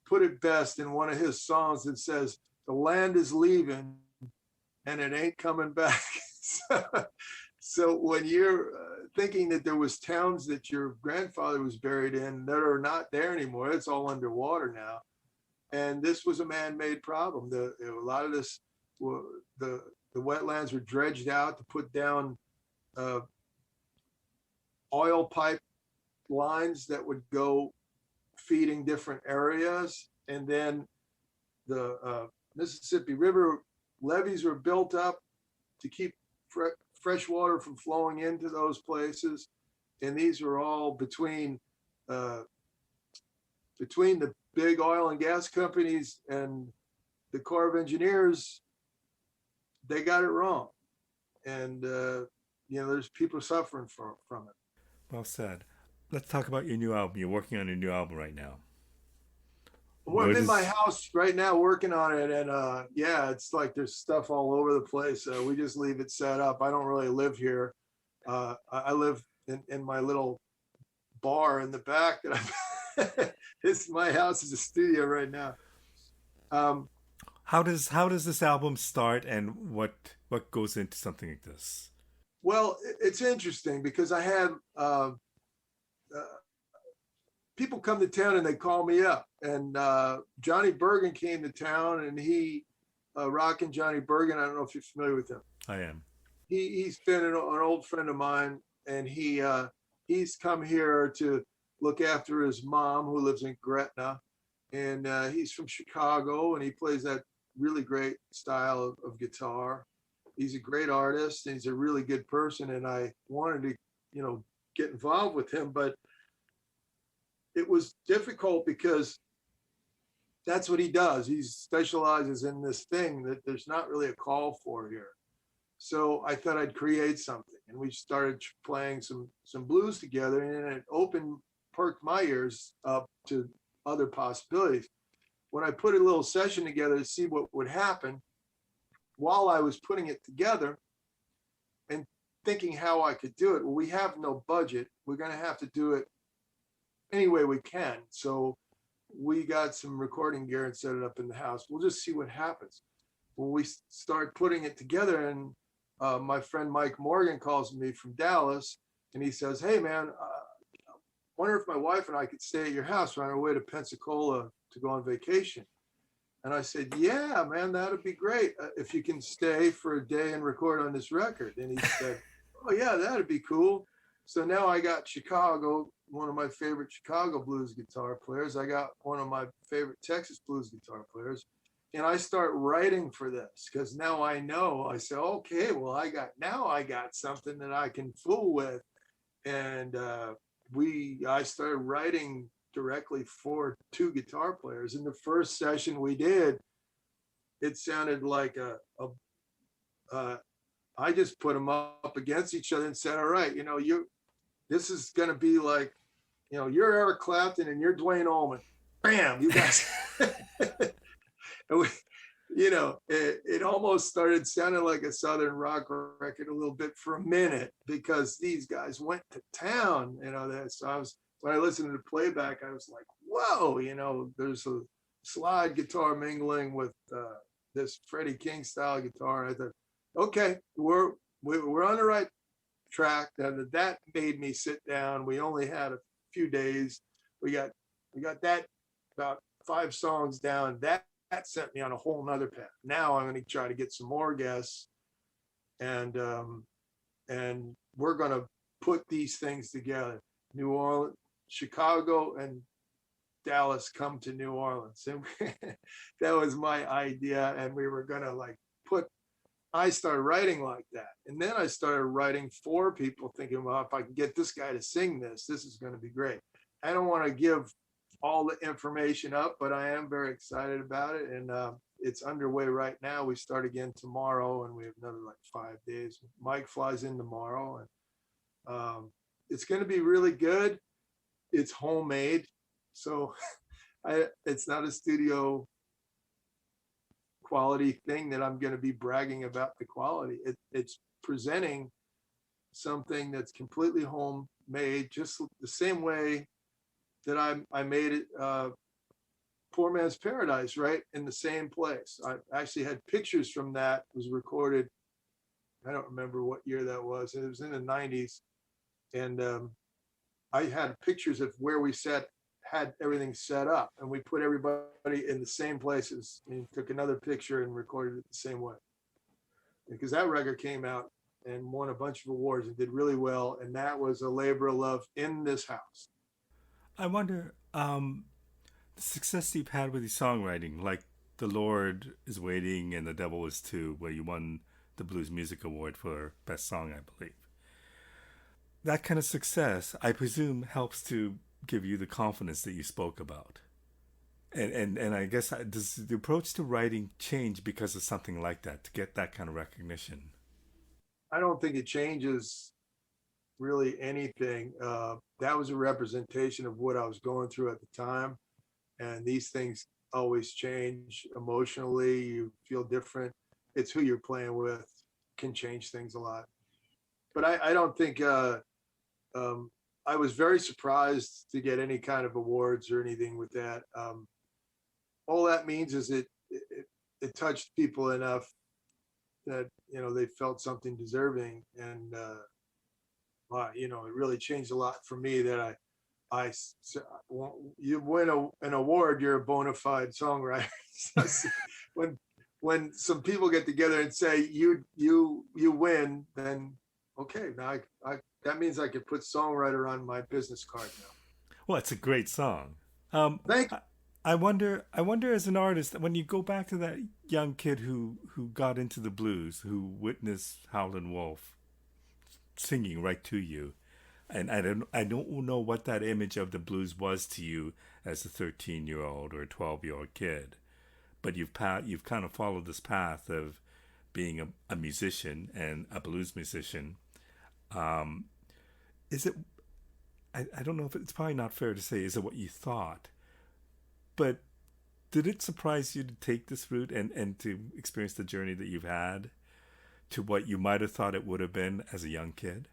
put it best in one of his songs that says, the land is leaving and it ain't coming back. So when you're thinking that there was towns that your grandfather was buried in that are not there anymore, it's all underwater now. And this was a man-made problem. A lot of this, the wetlands were dredged out to put down oil pipe lines that would go feeding different areas. And then the Mississippi River levees were built up to keep fresh water from flowing into those places. And these were all between the big oil and gas companies and the Corps of Engineers. They got it wrong. And, there's people suffering from it. Well said. Let's talk about your new album. You're working on a new album right now. Well, I'm in my house right now working on it. And yeah, it's like there's stuff all over the place. We just leave it set up. I don't really live here. I live in my little bar in the back. My house is a studio right now. How does this album start, and what goes into something like this? Well, it's interesting because I have people come to town and they call me up. And Johnny Bergen came to town, and he, Rockin' Johnny Bergen, I don't know if you're familiar with him. I am. He's been an old friend of mine, and he's come here to look after his mom who lives in Gretna. And he's from Chicago, and he plays that really great style of guitar. He's a great artist, and he's a really good person. And I wanted to, get involved with him, but it was difficult because that's what he does. He specializes in this thing that there's not really a call for here. So I thought I'd create something, and we started playing some blues together, and it perked my ears up to other possibilities. When I put a little session together to see what would happen, while I was putting it together and thinking how I could do it, well, we have no budget. We're going to have to do it any way we can. So we got some recording gear and set it up in the house. We'll just see what happens. When we start putting it together, and my friend Mike Morgan calls me from Dallas, and he says, hey, man, I wonder if my wife and I could stay at your house. We're on our way to Pensacola to go on vacation. And I said, yeah, man, that'd be great if you can stay for a day and record on this record. And he said, oh, yeah, that'd be cool. So now I got Chicago, one of my favorite Chicago blues guitar players. I got one of my favorite Texas blues guitar players. And I start writing for this because now I know. I say, okay, well, I got something that I can fool with. And I started writing directly for two guitar players. In the first session we did, it sounded like I just put them up against each other and said, all right, this is going to be like you're Eric Clapton and you're Dwayne Allman. Bam, you guys. And it almost started sounding like a Southern rock record a little bit for a minute because these guys went to town. So when I listened to the playback, I was like, whoa, there's a slide guitar mingling with this Freddie King style guitar. I thought, okay, we're on the right track. And that made me sit down. We only had a few days. We got that about 5 songs down. That sent me on a whole nother path. Now I'm going to try to get some more guests, and we're going to put these things together. New Orleans, Chicago, and Dallas come to New Orleans, and that was my idea. And we were going to I started writing like that, and then I started writing for people, thinking, well, if I can get this guy to sing this is going to be great. I don't want to give all the information up, but I am very excited about it, and it's underway right now. We start again tomorrow, and we have another 5 days. Mike flies in tomorrow, and it's going to be really good. It's homemade, so it's not a studio quality thing that I'm going to be bragging about the quality. It's presenting something that's completely homemade, just the same way that I made it, Poor Man's Paradise, right in the same place. I actually had pictures from that. It was recorded, I don't remember what year that was. It was in the 90s. And I had pictures of where we had everything set up. And we put everybody in the same places and took another picture and recorded it the same way. Because that record came out and won a bunch of awards and did really well. And that was a labor of love in this house. I wonder, the success you've had with your songwriting, like The Lord is Waiting and The Devil Is Too, where you won the Blues Music Award for Best Song, I believe. That kind of success, I presume, helps to give you the confidence that you spoke about. And I guess, does the approach to writing change because of something like that, to get that kind of recognition? I don't think it changes really anything. That was a representation of what I was going through at the time. And these things always change emotionally. You feel different. It's who you're playing with can change things a lot. But I don't think, I was very surprised to get any kind of awards or anything with that. All that means is it touched people enough that, they felt something deserving. And, it really changed a lot for me that you win an award, you're a bona fide songwriter. when some people get together and say you win, then okay, now I that means I could put songwriter on my business card now. Well, it's a great song. Thank you. I wonder as an artist, when you go back to that young kid who got into the blues, who witnessed Howlin' Wolf singing right to you, and I don't know what that image of the blues was to you as a 13-year-old or a 12-year-old kid, but you've kind of followed this path of being a musician and a blues musician. Is it? I don't know if it's probably not fair to say. Is it what you thought? But did it surprise you to take this route and to experience the journey that you've had to what you might have thought it would have been as a young kid?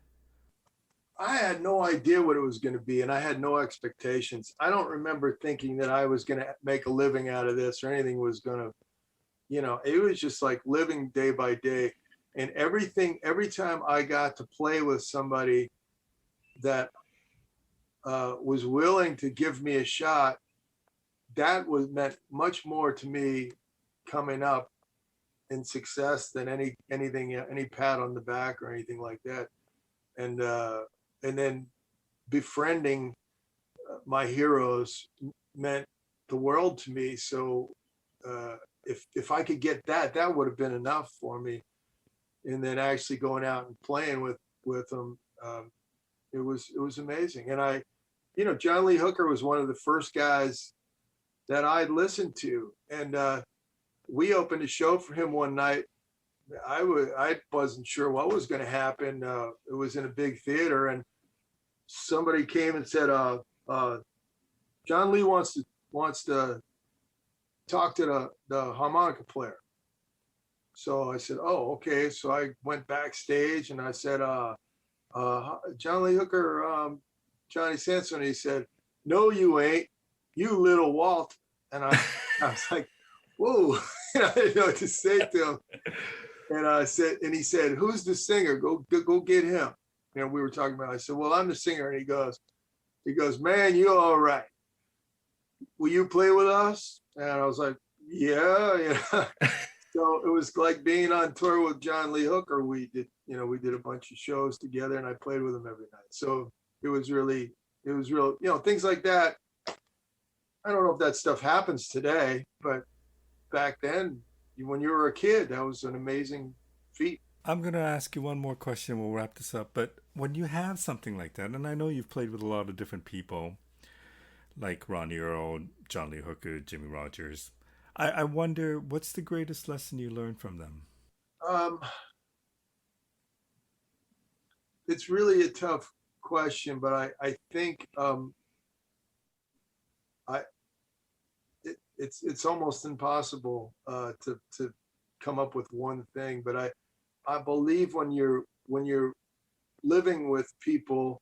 I had no idea what it was going to be, and I had no expectations. I don't remember thinking that I was going to make a living out of this or anything was going to, it was just like living day by day. And every time I got to play with somebody that was willing to give me a shot, that meant much more to me coming up in success than any pat on the back or anything like that. And then befriending my heroes meant the world to me. So if I could get that would have been enough for me. And then actually going out and playing with them, it was amazing. And John Lee Hooker was one of the first guys that I'd listened to, and we opened a show for him one night. I wasn't sure what was going to happen. It was in a big theater, and somebody came and said, John Lee wants to talk to the harmonica player. So I said, oh, okay. So I went backstage and I said, John Lee Hooker, Johnny Sansone. He said, no, you ain't, you little Walt. And I was like, whoa, I didn't know what to say to him. And he said, who's the singer? Go get him. And we were talking about, I said, well, I'm the singer. And he goes, man, you're all right. Will you play with us? And I was like, yeah. So it was like being on tour with John Lee Hooker. We did a bunch of shows together and I played with him every night. So it was real, things like that. I don't know if that stuff happens today, but back then, when you were a kid, that was an amazing feat. I'm going to ask you one more question. We'll wrap this up. But when you have something like that, and I know you've played with a lot of different people, like Ronnie Earl, John Lee Hooker, Jimmy Rogers, I wonder, what's the greatest lesson you learned from them? It's really a tough question, but I think it's almost impossible to come up with one thing. But I believe when you're living with people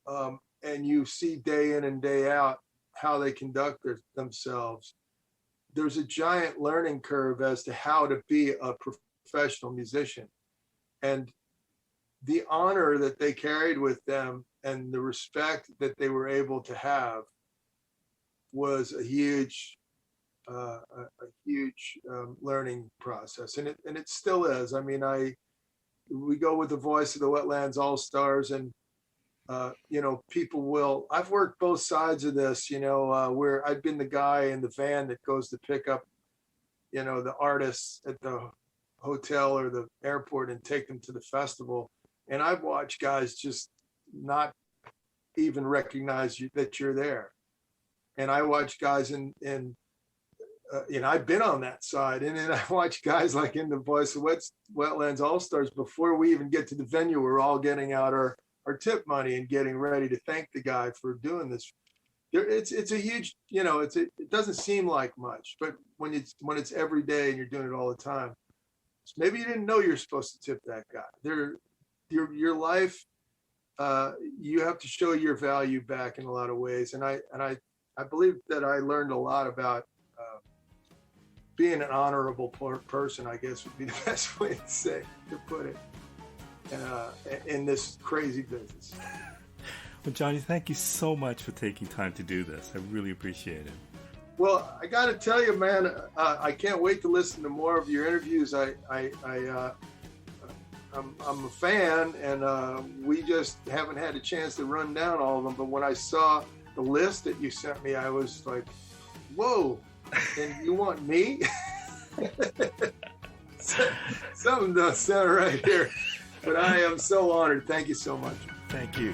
and you see day in and day out how they conduct themselves, there's a giant learning curve as to how to be a professional musician. And the honor that they carried with them and the respect that they were able to have was a huge learning process, and it still is. I mean, we go with the voice of the Wetlands All-Stars, and people will. I've worked both sides of this. Where I've been the guy in the van that goes to pick up, the artists at the hotel or the airport and take them to the festival, and I've watched guys just not even recognize that you're there. And I watch guys I've been on that side, and then I watch guys like in the voice of Wetlands All-Stars. Before we even get to the venue, we're all getting out our tip money and getting ready to thank the guy for doing this. It's a huge, it doesn't seem like much, but when it's every day and you're doing it all the time, maybe you didn't know you're supposed to tip that guy. Your life, you have to show your value back in a lot of ways, and I believe that I learned a lot about being an honorable person, I guess would be the best way to put it, in this crazy business. Well, Johnny, thank you so much for taking time to do this. I really appreciate it. Well, I got to tell you, man, I can't wait to listen to more of your interviews. I'm a fan, and we just haven't had a chance to run down all of them. But when I saw the list that you sent me, I was like, whoa, and you want me? Something doesn't sound right here. But I am so honored. Thank you so much. Thank you.